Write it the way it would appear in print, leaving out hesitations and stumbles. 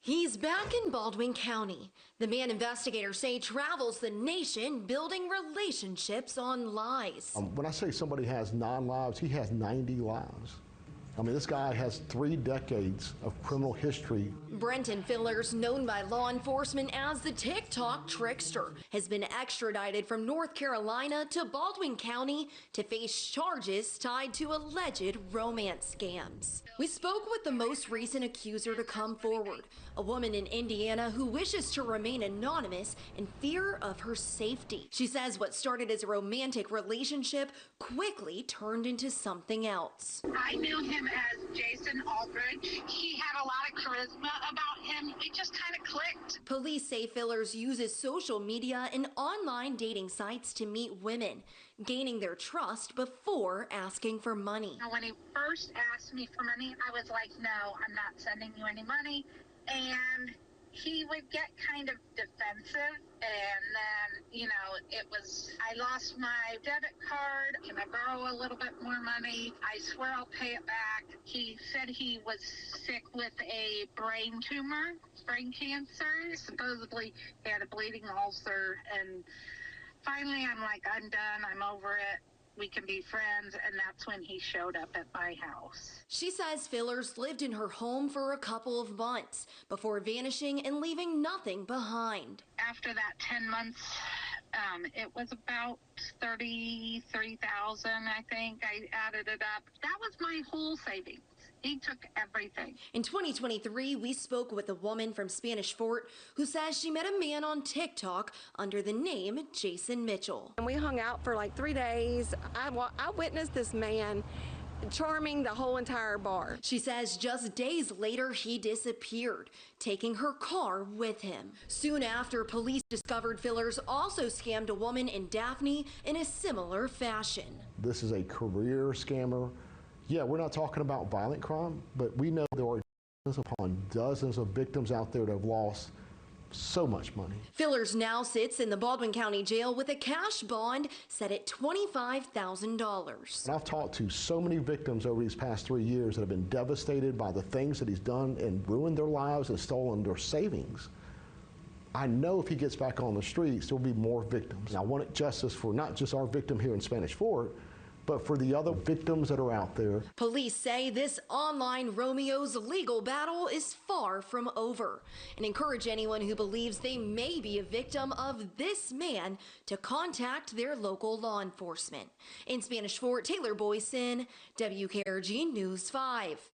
He's back in Baldwin County. The man investigators say travels the nation building relationships on lies. When I say somebody has 9 lives, he has 90 lives. I mean, this guy has 3 decades of criminal history. Brenton Fillers, known by law enforcement as the TikTok Trickster, has been extradited from North Carolina to Baldwin County to face charges tied to alleged romance scams. We spoke with the most recent accuser to come forward, a woman in Indiana who wishes to remain anonymous in fear of her safety. She says what started as a romantic relationship quickly turned into something else. I knew him as Jason Aldridge. He had a lot of charisma about him. It just kind of clicked. Police say Fillers uses social media and online dating sites to meet women, gaining their trust before asking for money. When he first asked me for money, I was like, no, I'm not sending you any money. And he would get kind of defensive, and then, I lost my debit card. Can I borrow a little bit more money? I swear I'll pay it back. He said he was sick with a brain tumor, brain cancer. Supposedly he had a bleeding ulcer, and finally I'm like, I'm done, I'm over it. We can be friends, and that's when he showed up at my house. She says Fillers lived in her home for a couple of months before vanishing and leaving nothing behind. After that 10 months, it was about $33,000, I think. I added it up. That was my whole savings. He took everything. In 2023, we spoke with a woman from Spanish Fort who says she met a man on TikTok under the name Jason Mitchell. And we hung out for like 3 days. I witnessed this man charming the whole entire bar. She says just days later, he disappeared, taking her car with him. Soon after, police discovered Fillers also scammed a woman in Daphne in a similar fashion. This is a career scammer. Yeah, we're not talking about violent crime, but we know there are dozens upon dozens of victims out there that have lost so much money. Fillers now sits in the Baldwin County Jail with a cash bond set at $25,000. I've talked to so many victims over these past 3 years that have been devastated by the things that he's done and ruined their lives and stolen their savings. I know if he gets back on the streets, there'll be more victims. And I want justice for not just our victim here in Spanish Fort, but for the other victims that are out there. Police say this online Romeo's legal battle is far from over and encourage anyone who believes they may be a victim of this man to contact their local law enforcement. In Spanish Fort, Taylor Boyson, WKRG News 5.